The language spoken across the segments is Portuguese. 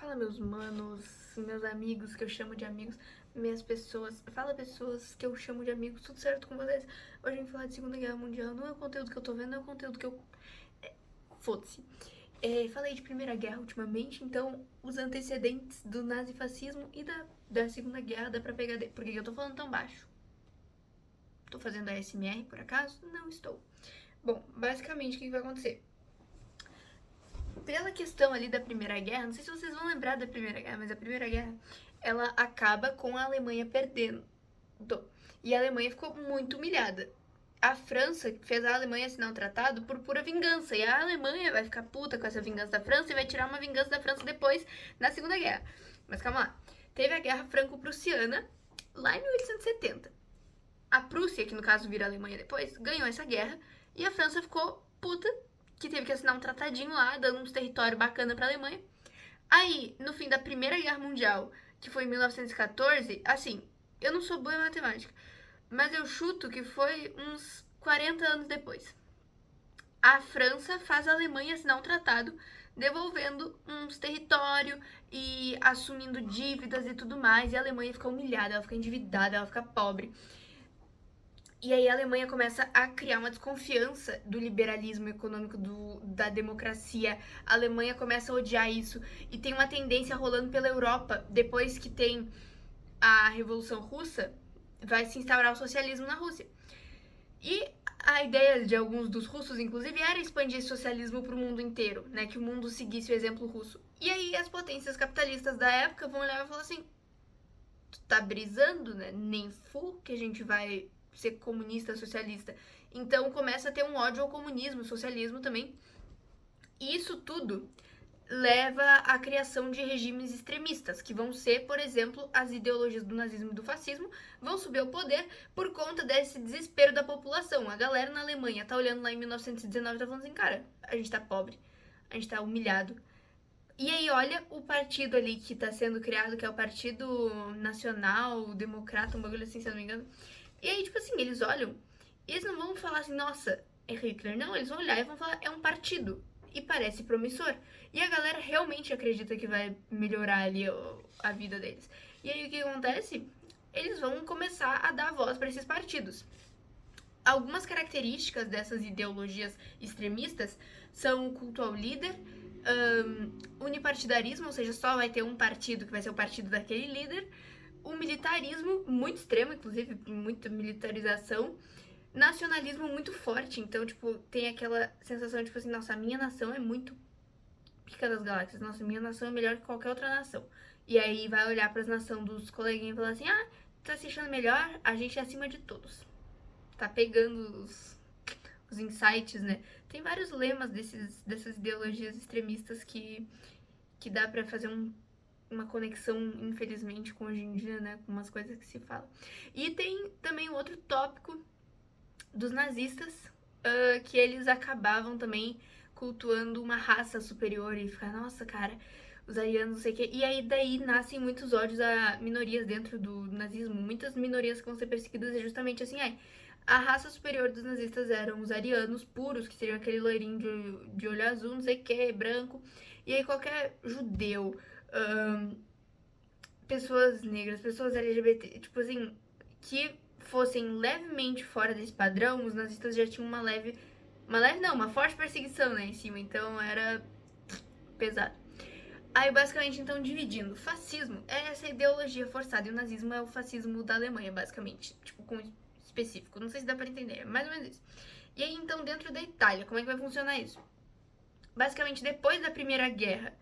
Fala, meus manos, meus amigos que eu chamo de amigos, minhas pessoas. Fala, pessoas que eu chamo de amigos, tudo certo com vocês? Hoje a gente vai falar de Segunda Guerra Mundial. Não é o conteúdo que eu tô vendo, é o conteúdo que eu. Foda-se. Falei de Primeira Guerra ultimamente, então os antecedentes do nazifascismo e da Segunda Guerra dá pra pegar. Por que eu tô falando tão baixo? Tô fazendo ASMR por acaso? Não estou. Bom, basicamente o que vai acontecer? Pela questão ali da Primeira Guerra, não sei se vocês vão lembrar da Primeira Guerra, mas a Primeira Guerra, ela acaba com a Alemanha perdendo. E a Alemanha ficou muito humilhada. A França fez a Alemanha assinar um tratado por pura vingança. E a Alemanha vai ficar puta com essa vingança da França e vai tirar uma vingança da França depois, na Segunda Guerra. Mas calma lá. Teve a Guerra Franco-Prussiana, lá em 1870. A Prússia, que no caso vira a Alemanha depois, ganhou essa guerra. E a França ficou puta, que teve que assinar um tratadinho lá, dando uns territórios bacana pra Alemanha. Aí, no fim da Primeira Guerra Mundial, que foi em 1914, assim, eu não sou boa em matemática, mas eu chuto que foi uns 40 anos depois. A França faz a Alemanha assinar um tratado devolvendo uns territórios e assumindo dívidas e tudo mais, e a Alemanha fica humilhada, ela fica endividada, ela fica pobre. E aí a Alemanha começa a criar uma desconfiança do liberalismo econômico, da democracia. A Alemanha começa a odiar isso. E tem uma tendência rolando pela Europa, depois que tem a Revolução Russa, vai se instaurar o socialismo na Rússia. E a ideia de alguns dos russos, inclusive, era expandir esse socialismo para o mundo inteiro, né? Que o mundo seguisse o exemplo russo. E aí as potências capitalistas da época vão olhar e falar assim: tu tá brisando, né? Nem fu que a gente vai ser comunista, socialista. Então começa a ter um ódio ao comunismo, socialismo também. E isso tudo leva à criação de regimes extremistas, que vão ser, por exemplo, as ideologias do nazismo e do fascismo, vão subir ao poder por conta desse desespero da população. A galera na Alemanha tá olhando lá em 1919 e tá falando assim, cara, a gente tá pobre, a gente tá humilhado. E aí, olha o partido ali que tá sendo criado, que é o Partido Nacional Democrata, um bagulho assim, se eu não me engano. E aí, tipo assim, eles olham e eles não vão falar assim, nossa, é Hitler. Não, eles vão olhar e vão falar, é um partido. E parece promissor. E a galera realmente acredita que vai melhorar ali a vida deles. E aí, o que acontece? Eles vão começar a dar voz para esses partidos. Algumas características dessas ideologias extremistas são o culto ao líder, unipartidarismo, ou seja, só vai ter um partido que vai ser o partido daquele líder, o militarismo muito extremo, inclusive muita militarização, nacionalismo muito forte, então, tipo, tem aquela sensação de, tipo assim, nossa, a minha nação é muito pica das galáxias, nossa, a minha nação é melhor que qualquer outra nação. E aí vai olhar para as nações dos coleguinhas e falar assim, ah, tá se achando melhor? A gente é acima de todos. Tá pegando os insights, né? Tem vários lemas dessas ideologias extremistas que dá pra fazer uma conexão, infelizmente, com hoje em dia, né? Com umas coisas que se falam. E tem também um outro tópico dos nazistas, que eles acabavam também cultuando uma raça superior e ficar, nossa, cara, os arianos, não sei o quê. E aí daí nascem muitos ódios a minorias dentro do nazismo. Muitas minorias que vão ser perseguidas é justamente assim, a raça superior dos nazistas eram os arianos puros, que seriam aquele loirinho de olho azul, não sei o que, branco. E aí qualquer judeu, pessoas negras, pessoas LGBT, tipo assim, que fossem levemente fora desse padrão, os nazistas já tinham uma forte perseguição, né, em cima. Então era pesado. Aí, basicamente, então, dividindo. Fascismo é essa ideologia forçada e o nazismo é o fascismo da Alemanha, basicamente. Tipo, com específico. Não sei se dá pra entender, é mais ou menos isso. E aí, então, dentro da Itália, como é que vai funcionar isso? Basicamente, depois da Primeira Guerra,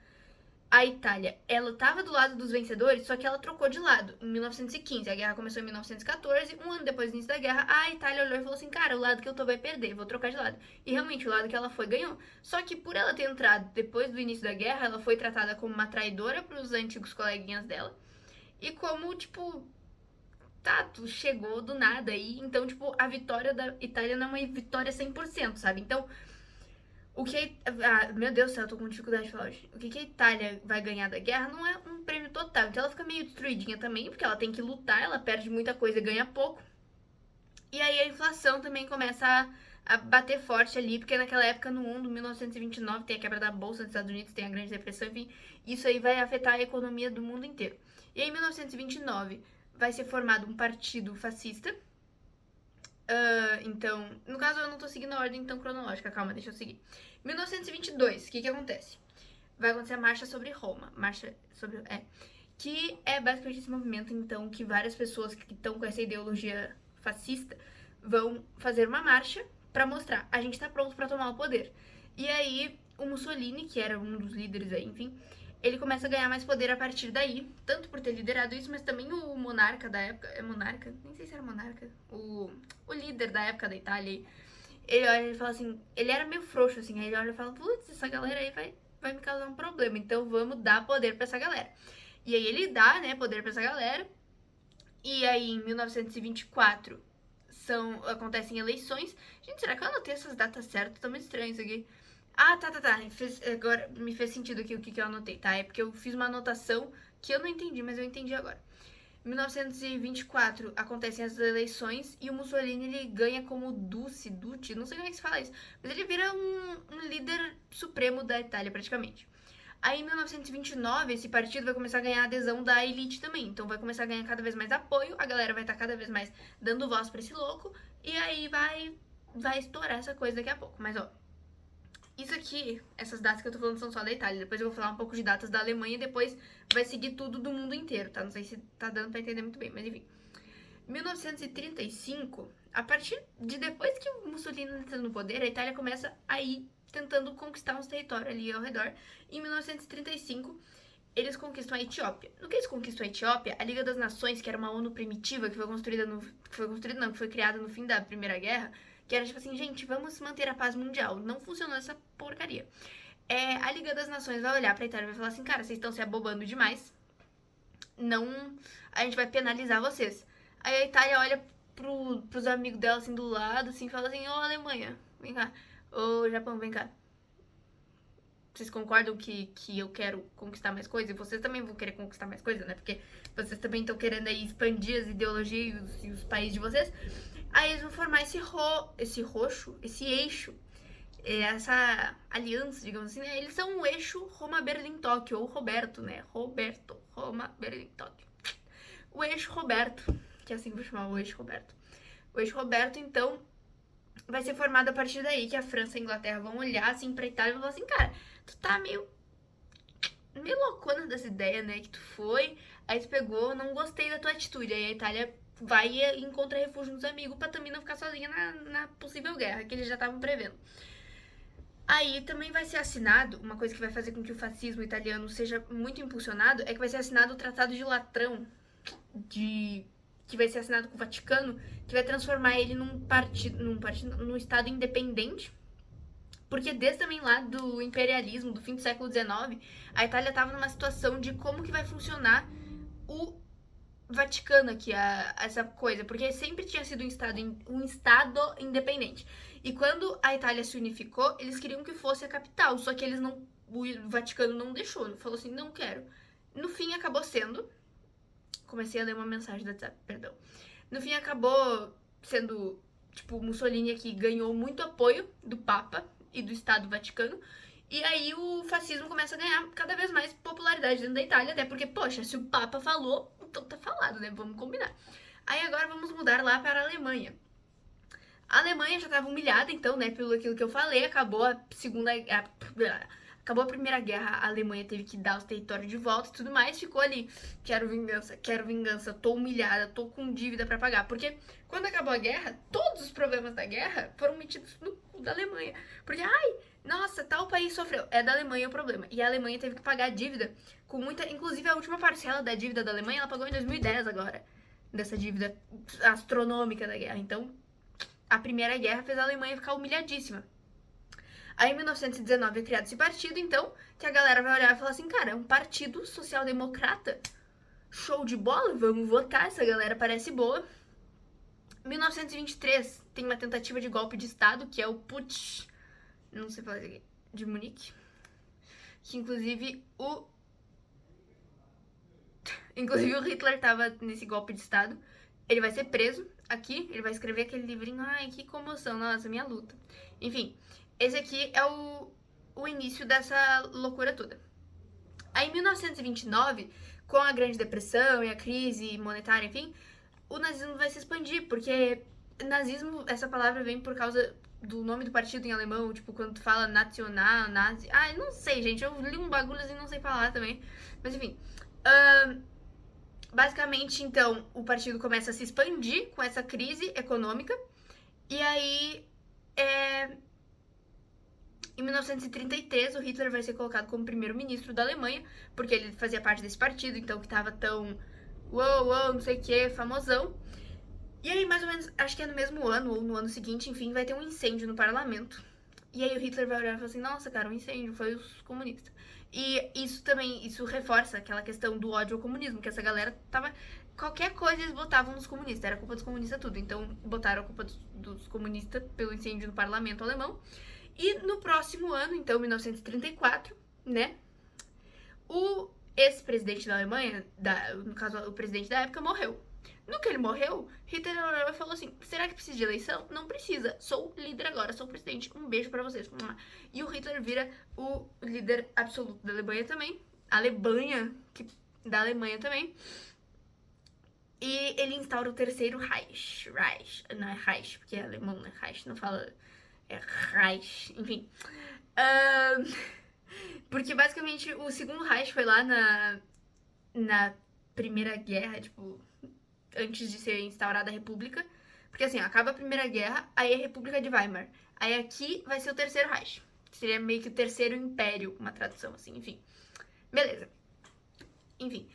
a Itália, ela tava do lado dos vencedores, só que ela trocou de lado em 1915. A guerra começou em 1914, um ano depois do início da guerra, a Itália olhou e falou assim, cara, o lado que eu tô vai perder, vou trocar de lado. E realmente, o lado que ela foi, ganhou. Só que por ela ter entrado depois do início da guerra, ela foi tratada como uma traidora pros antigos coleguinhas dela. E como, tipo, tá, tu chegou do nada aí, então, tipo, a vitória da Itália não é uma vitória 100%, sabe? Então, o que meu Deus do céu, eu tô com dificuldade de falar hoje. O que a Itália vai ganhar da guerra não é um prêmio total. Então ela fica meio destruidinha também, porque ela tem que lutar, ela perde muita coisa e ganha pouco. E aí a inflação também começa a bater forte ali, porque naquela época no mundo, 1929, tem a quebra da Bolsa nos Estados Unidos, tem a Grande Depressão, enfim, isso aí vai afetar a economia do mundo inteiro. E aí, em 1929, vai ser formado um partido fascista. Então, no caso, eu não tô seguindo a ordem tão cronológica, calma, deixa eu seguir. 1922, o que acontece? Vai acontecer a Marcha sobre Roma. Que é basicamente esse movimento, então, que várias pessoas que estão com essa ideologia fascista vão fazer uma marcha para mostrar, a gente tá pronto para tomar o poder. E aí, o Mussolini, que era um dos líderes aí, enfim, ele começa a ganhar mais poder a partir daí, tanto por ter liderado isso, mas também o monarca da época, é monarca? Nem sei se era monarca, o líder da época da Itália, ele olha e fala assim, ele era meio frouxo, assim, aí ele olha e fala, putz, essa galera aí vai me causar um problema, então vamos dar poder pra essa galera. E aí ele dá, né, poder pra essa galera, e aí em 1924 acontecem eleições. Gente, será que eu anotei essas datas certas? Tá muito estranho isso aqui. Ah, tá. Agora me fez sentido aqui o que eu anotei, tá? É porque eu fiz uma anotação que eu não entendi, mas eu entendi agora. Em 1924 acontecem as eleições e o Mussolini ele ganha como Duce, não sei como é que se fala isso, mas ele vira um líder supremo da Itália praticamente. Aí em 1929 esse partido vai começar a ganhar adesão da elite também, então vai começar a ganhar cada vez mais apoio, a galera vai estar cada vez mais dando voz pra esse louco e aí vai estourar essa coisa daqui a pouco. Mas ó, isso aqui, essas datas que eu tô falando são só da Itália. Depois eu vou falar um pouco de datas da Alemanha e depois vai seguir tudo do mundo inteiro, tá? Não sei se tá dando pra entender muito bem, mas enfim. 1935, a partir de depois que o Mussolini entra no poder, a Itália começa a ir tentando conquistar uns territórios ali ao redor. Em 1935, eles conquistam a Etiópia. No que eles conquistam a Etiópia, a Liga das Nações, que era uma ONU primitiva, que foi criada no fim da Primeira Guerra, que era tipo assim, gente, vamos manter a paz mundial. Não funcionou essa porcaria. A Liga das Nações vai olhar pra Itália e vai falar assim, cara, vocês estão se abobando demais. Não, a gente vai penalizar vocês. Aí a Itália olha pros amigos dela assim do lado, assim, fala assim, ô Alemanha, vem cá. Ô Japão, vem cá. Vocês concordam que eu quero conquistar mais coisas? E vocês também vão querer conquistar mais coisas, né? Porque vocês também estão querendo aí expandir as ideologias e os países de vocês. Aí eles vão formar esse eixo, essa aliança, digamos assim, né? Eles são o eixo Roma-Berlim-Tóquio, ou Roberto, né? Roma-Berlim-Tóquio. O eixo Roberto, que é assim que eu vou chamar o eixo Roberto. O eixo Roberto, então, vai ser formado a partir daí, que a França e a Inglaterra vão olhar assim pra Itália e vão falar assim, cara, tu tá meio loucona dessa ideia, né, que tu foi, aí tu pegou, não gostei da tua atitude, aí a Itália vai e encontra refúgio nos amigos pra também não ficar sozinha na possível guerra, que eles já estavam prevendo. Aí também vai ser assinado, uma coisa que vai fazer com que o fascismo italiano seja muito impulsionado, é que vai ser assinado o Tratado de Latrão, que vai ser assinado com o Vaticano, que vai transformar ele num estado independente, porque desde também lá do imperialismo, do fim do século XIX, a Itália estava numa situação de como que vai funcionar o Vaticano aqui, essa coisa, porque sempre tinha sido um estado independente. E quando a Itália se unificou, eles queriam que fosse a capital, só que o Vaticano não deixou, falou assim, não quero. No fim acabou sendo, comecei a ler uma mensagem do WhatsApp, perdão. No fim acabou sendo, tipo, Mussolini aqui ganhou muito apoio do Papa e do Estado Vaticano. E aí o fascismo começa a ganhar cada vez mais popularidade dentro da Itália, até porque, poxa, se o Papa falou, então tá falado, né? Vamos combinar. Aí agora vamos mudar lá para a Alemanha. A Alemanha já estava humilhada, então, né, pelo aquilo que eu falei, acabou a Primeira Guerra, a Alemanha teve que dar os territórios de volta e tudo mais, ficou ali, quero vingança, tô humilhada, tô com dívida pra pagar. Porque quando acabou a guerra, todos os problemas da guerra foram metidos no cu da Alemanha. Porque, nossa, tal país sofreu, é da Alemanha o problema. E a Alemanha teve que pagar a dívida com muita, inclusive a última parcela da dívida da Alemanha, ela pagou em 2010 agora, dessa dívida astronômica da guerra. Então, a Primeira Guerra fez a Alemanha ficar humilhadíssima. Aí em 1919 é criado esse partido, então, que a galera vai olhar e falar assim, cara, é um partido social-democrata, show de bola, vamos votar, essa galera parece boa. 1923 tem uma tentativa de golpe de Estado, que é o Putsch, não sei falar isso aqui, de Munique, que inclusive o Hitler tava nesse golpe de Estado. ele vai ser preso aqui, ele vai escrever aquele livrinho, ai, que comoção, nossa, minha luta. Enfim, esse aqui é o início dessa loucura toda. Aí em 1929, com a Grande Depressão e a crise monetária, enfim, o nazismo vai se expandir, porque nazismo, essa palavra vem por causa do nome do partido em alemão, tipo, quando tu fala nacional, nazi... Ah, não sei, gente, eu li um bagulho assim, não sei falar também, mas enfim. Basicamente, então, o partido começa a se expandir com essa crise econômica, e aí, em 1933, o Hitler vai ser colocado como primeiro-ministro da Alemanha, porque ele fazia parte desse partido, então que tava tão uou, não sei o que, famosão. E aí, mais ou menos, acho que é no mesmo ano, ou no ano seguinte, enfim, vai ter um incêndio no parlamento. E aí o Hitler vai olhar e falar assim, nossa, cara, um incêndio, foi os comunistas. E isso também, isso reforça aquela questão do ódio ao comunismo, que essa galera tava... Qualquer coisa eles botavam nos comunistas, era culpa dos comunistas tudo. Então botaram a culpa dos comunistas pelo incêndio no parlamento alemão. E no próximo ano, então, 1934, né, o ex-presidente da Alemanha, no caso, o presidente da época, morreu. No que ele morreu, Hitler olhou e falou assim, será que precisa de eleição? Não precisa, sou líder agora, sou presidente, um beijo pra vocês. E o Hitler vira o líder absoluto da Alemanha também, da Alemanha também. E ele instaura o terceiro Reich, não é Reich, porque é alemão, né, Reich, não fala, é Reich, enfim. Porque basicamente o segundo Reich foi lá na Primeira Guerra, tipo, antes de ser instaurada a República. Porque assim, acaba a Primeira Guerra, aí a República de Weimar. Aí aqui vai ser o terceiro Reich. Seria meio que o terceiro império, uma tradução assim, enfim. Beleza. Enfim.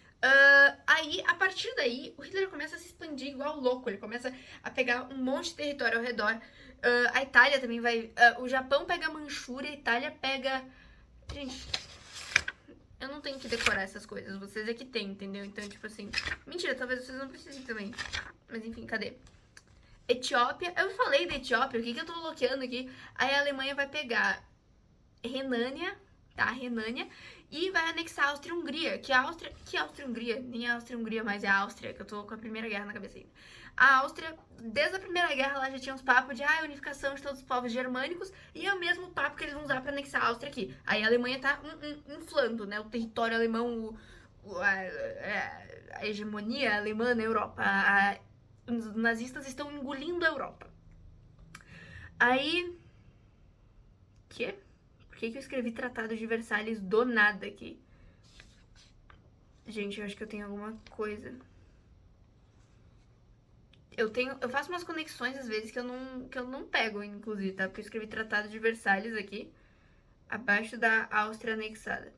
Aí, a partir daí, o Hitler começa a se expandir igual louco. Ele começa a pegar um monte de território ao redor. A Itália também vai... o Japão pega a Manchúria, a Itália pega... Gente, eu não tenho que decorar essas coisas. Vocês é que tem, entendeu? Então, tipo assim... Mentira, talvez vocês não precisem também. Mas enfim, cadê? Etiópia. Eu falei da Etiópia, o que eu tô bloqueando aqui? Aí a Alemanha vai pegar Renânia, tá? Renânia. E vai anexar a Áustria-Hungria. Que Áustria-Hungria? Nem a Áustria-Hungria, mas é a Áustria, que eu tô com a Primeira Guerra na cabeça ainda. A Áustria, desde a Primeira Guerra, lá já tinha uns papos de unificação de todos os povos germânicos, e é o mesmo papo que eles vão usar pra anexar a Áustria aqui. Aí a Alemanha tá inflando, né, o território alemão, a hegemonia alemã na Europa. Os nazistas estão engolindo a Europa. Aí... Quê? Por que eu escrevi Tratado de Versalhes do nada aqui? Gente, eu acho que eu tenho alguma coisa... Eu faço umas conexões às vezes que eu não pego, inclusive, tá? Porque eu escrevi Tratado de Versalhes aqui, abaixo da Áustria anexada.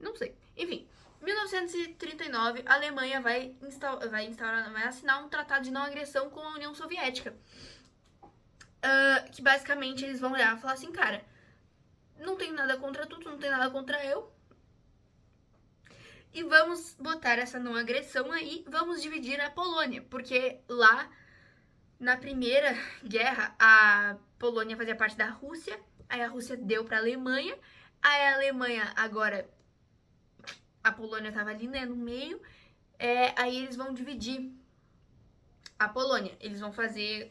Não sei. Enfim, 1939, a Alemanha vai assinar um tratado de não agressão com a União Soviética. Que basicamente eles vão olhar e falar assim, cara, não tenho nada contra tu, tu não tem nada contra eu. E vamos botar essa não agressão aí, vamos dividir a Polônia, porque lá na Primeira Guerra a Polônia fazia parte da Rússia, aí a Rússia deu pra Alemanha, aí a Alemanha agora, a Polônia tava ali, né, no meio, aí eles vão dividir a Polônia, eles vão fazer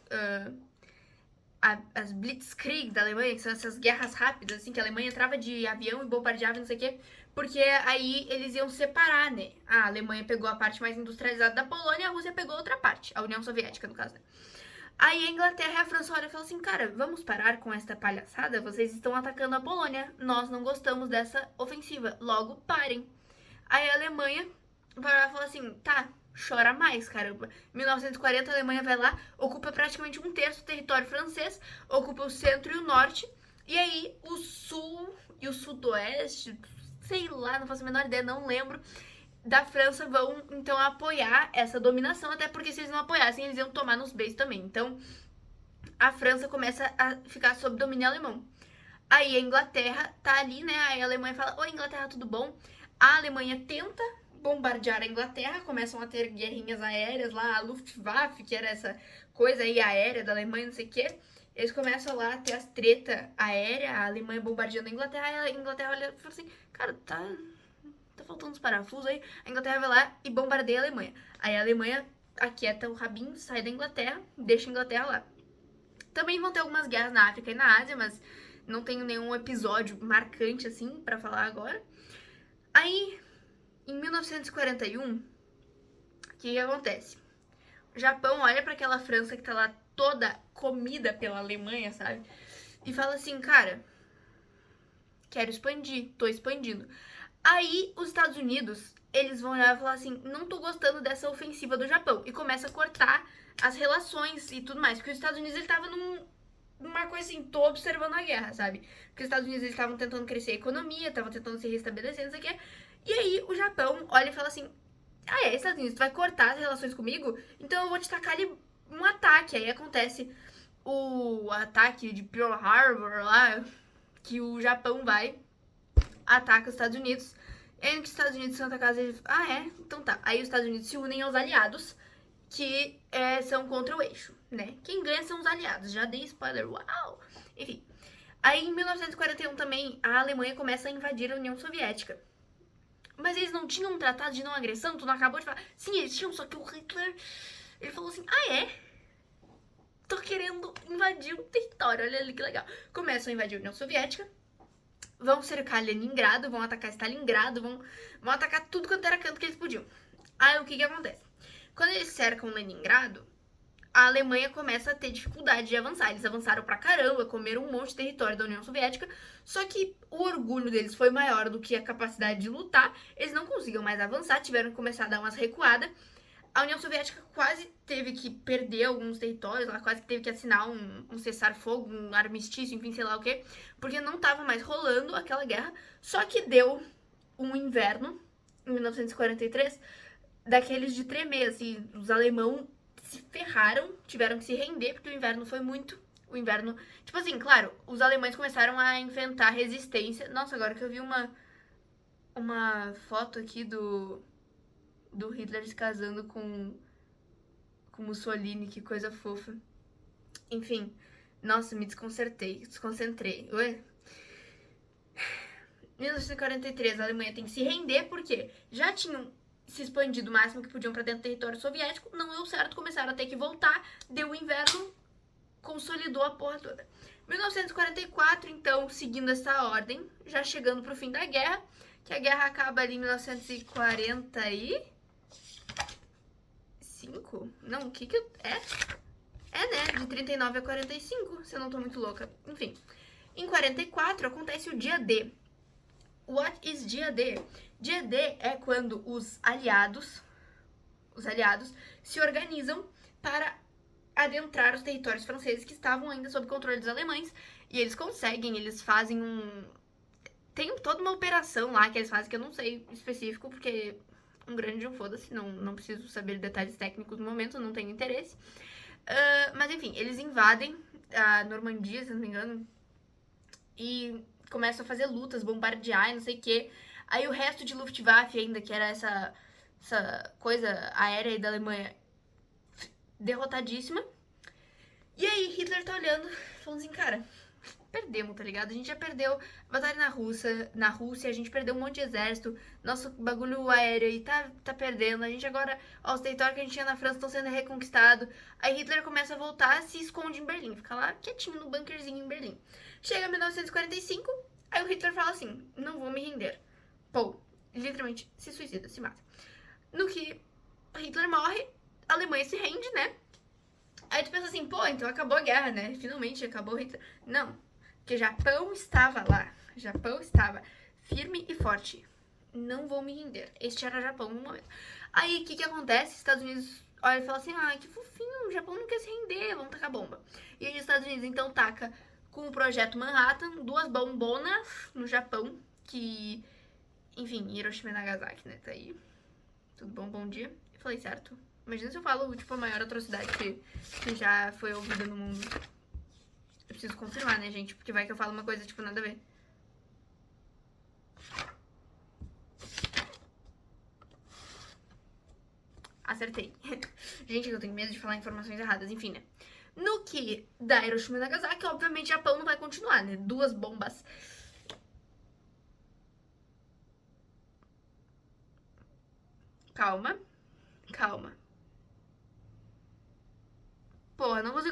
as Blitzkrieg da Alemanha, que são essas guerras rápidas, assim, que a Alemanha entrava de avião e bombardeava não sei o quê, porque aí eles iam separar, né? A Alemanha pegou a parte mais industrializada da Polônia e a Rússia pegou outra parte, a União Soviética, no caso, né? Aí a Inglaterra e a França olham e falam assim, cara, vamos parar com esta palhaçada? Vocês estão atacando a Polônia, nós não gostamos dessa ofensiva, logo parem. Aí a Alemanha vai lá e fala assim, tá, chora mais, caramba. 1940 a Alemanha vai lá, ocupa praticamente um terço do território francês, ocupa o centro e o norte, e aí o sul e o sudoeste, sei lá, não faço a menor ideia, não lembro, da França vão, então, apoiar essa dominação, até porque se eles não apoiassem, eles iam tomar nos beijos também. Então, a França começa a ficar sob domínio alemão. Aí a Inglaterra tá ali, né, aí a Alemanha fala, oi Inglaterra, tudo bom? A Alemanha tenta bombardear a Inglaterra, começam a ter guerrinhas aéreas lá, a Luftwaffe, que era essa coisa aí aérea da Alemanha, não sei o quê. Eles começam lá a ter as treta aérea, a Alemanha bombardeando a Inglaterra, e a Inglaterra olha e fala assim, cara, tá faltando uns parafusos aí. A Inglaterra vai lá e bombardeia a Alemanha. Aí a Alemanha aquieta o rabinho, sai da Inglaterra, deixa a Inglaterra lá. Também vão ter algumas guerras na África e na Ásia, mas não tenho nenhum episódio marcante assim pra falar agora. Aí, em 1941, o que acontece? O Japão olha pra aquela França que tá lá toda comida pela Alemanha, sabe? E fala assim, cara, quero expandir, tô expandindo. Aí os Estados Unidos, eles vão olhar e falar assim, não tô gostando dessa ofensiva do Japão. E começa a cortar as relações e tudo mais. Porque os Estados Unidos, ele tava numa coisa assim, tô observando a guerra, sabe? Porque os Estados Unidos, eles estavam tentando crescer a economia, estavam tentando se restabelecer, não sei o quê. E aí o Japão olha e fala assim, ah é, Estados Unidos, tu vai cortar as relações comigo? Então eu vou te tacar ali um ataque. Aí acontece o ataque de Pearl Harbor lá, que o Japão vai, ataca os Estados Unidos. Entre os Estados Unidos e Santa Casa, ele... ah é? Então tá. Aí os Estados Unidos se unem aos aliados, que são contra o eixo, né? Quem ganha são os aliados. Já dei spoiler, uau! Enfim. Aí em 1941 também, a Alemanha começa a invadir a União Soviética. Mas eles não tinham um tratado de não agressão? Tu não acabou de falar? Sim, eles tinham, só que o Hitler, ele falou assim, ah é? Tô querendo invadir um território, olha ali que legal. Começam a invadir a União Soviética, vão cercar Leningrado, vão atacar Stalingrado, vão atacar tudo quanto era canto que eles podiam. Aí o que acontece? Quando eles cercam Leningrado, a Alemanha começa a ter dificuldade de avançar. Eles avançaram pra caramba, comeram um monte de território da União Soviética, só que o orgulho deles foi maior do que a capacidade de lutar, eles não conseguiam mais avançar, tiveram que começar a dar umas recuadas. A União Soviética quase teve que perder alguns territórios, ela quase que teve que assinar um cessar-fogo, um armistício, enfim, sei lá o quê, porque não tava mais rolando aquela guerra, só que deu um inverno, em 1943, daqueles de tremer, assim, os alemães se ferraram, tiveram que se render, porque o inverno foi muito... O inverno... Tipo assim, claro, os alemães começaram a inventar resistência. Nossa, agora que eu vi uma foto aqui do Hitler se casando com Mussolini, que coisa fofa. Enfim, nossa, me desconcentrei. Ué? 1943, a Alemanha tem que se render porque já tinham se expandido o máximo que podiam para dentro do território soviético, não deu certo, começaram a ter que voltar, deu o inverno, consolidou a porra toda. 1944, então, seguindo essa ordem, já chegando pro fim da guerra, que a guerra acaba ali em 1945? Não, o que que é? É, né? De 39 a 45, se eu não tô muito louca. Enfim, em 44 acontece o dia D. What is dia D? Dia D é quando os aliados se organizam para adentrar os territórios franceses que estavam ainda sob controle dos alemães. E eles conseguem, eles fazem tem toda uma operação lá que eles fazem que eu não sei específico, porque um grande um foda-se, não preciso saber detalhes técnicos no momento, não tenho interesse. Mas enfim, eles invadem a Normandia, se não me engano, e começam a fazer lutas, bombardear e não sei o quê. Aí o resto de Luftwaffe ainda, que era essa coisa aérea da Alemanha, derrotadíssima. E aí Hitler tá olhando, falando assim, cara, perdemos, tá ligado? A gente já perdeu a batalha na Rússia, a gente perdeu um monte de exército, nosso bagulho aéreo aí tá perdendo, a gente agora, ó, os territórios que a gente tinha na França estão sendo reconquistados. Aí Hitler começa a voltar, se esconde em Berlim, fica lá quietinho no bunkerzinho em Berlim. Chega 1945, aí o Hitler fala assim, não vou me render. Pô, literalmente se suicida, se mata. No que Hitler morre, a Alemanha se rende, né? Aí tu pensa assim, pô, então acabou a guerra, né? Finalmente acabou Hitler. Não, porque Japão estava lá. Japão estava firme e forte. Não vou me render. Este era o Japão no momento. Aí, o que acontece? Estados Unidos olha e fala assim, ai, que fofinho, o Japão não quer se render, vamos tacar bomba. E aí os Estados Unidos, então, taca com o Projeto Manhattan, 2 bombonas no Japão, que, enfim, Hiroshima e Nagasaki, né, tá aí. Tudo bom, bom dia. Eu falei certo? Imagina se eu falo, tipo, a maior atrocidade que já foi ouvida no mundo. Eu preciso confirmar, né, gente? Porque vai que eu falo uma coisa, tipo, nada a ver. Acertei. Gente, eu tenho medo de falar informações erradas, enfim, né? No que da Hiroshima e Nagasaki, obviamente, Japão não vai continuar, né? 2 bombas. Calma.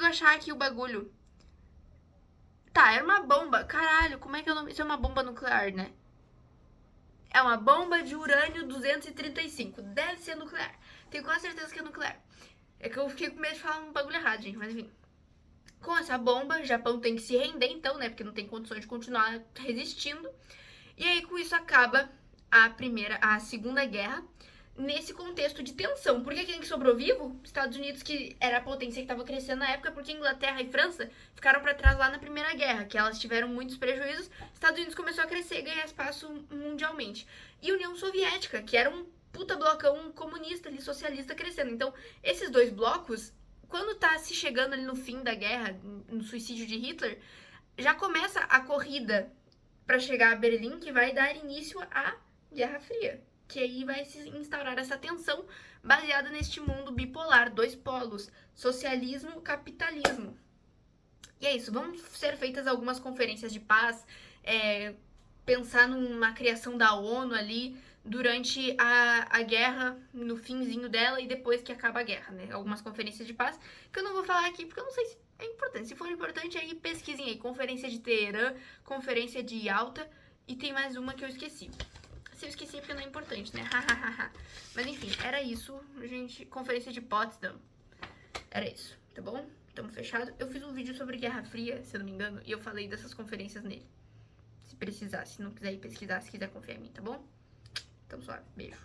achar aqui o bagulho. Tá, era uma bomba. Caralho, como é que é o nome? Isso é uma bomba nuclear, né? É uma bomba de urânio 235. Deve ser nuclear. Tenho quase certeza que é nuclear. É que eu fiquei com medo de falar um bagulho errado, gente. Mas enfim. Com essa bomba, o Japão tem que se render, então, né? Porque não tem condições de continuar resistindo. E aí, com isso, acaba a Segunda Guerra nesse contexto de tensão. Por que quem sobrou vivo? Estados Unidos, que era a potência que estava crescendo na época, porque Inglaterra e França ficaram para trás lá na Primeira Guerra, que elas tiveram muitos prejuízos. Estados Unidos começou a crescer e ganhar espaço mundialmente. E União Soviética, que era um puta blocão comunista ali, socialista crescendo. Então, esses dois blocos, quando tá se chegando ali no fim da guerra, no suicídio de Hitler, já começa a corrida para chegar a Berlim, que vai dar início à Guerra Fria. Que aí vai se instaurar essa tensão baseada neste mundo bipolar, dois polos, socialismo, capitalismo. E é isso, vão ser feitas algumas conferências de paz, pensar numa criação da ONU ali durante a guerra, no finzinho dela e depois que acaba a guerra, né? Algumas conferências de paz, que eu não vou falar aqui porque eu não sei se é importante. Se for importante, aí pesquisem aí. Conferência de Teherã, conferência de Yalta e tem mais uma que eu esqueci. Se eu esqueci é porque não é importante, né? Mas enfim, era isso, gente. Conferência de Potsdam. Era isso, tá bom? Tamo fechado. Eu fiz um vídeo sobre Guerra Fria, se eu não me engano, e eu falei dessas conferências nele. Se precisar, se não quiser ir pesquisar, se quiser confiar em mim, tá bom? Então suave, beijo.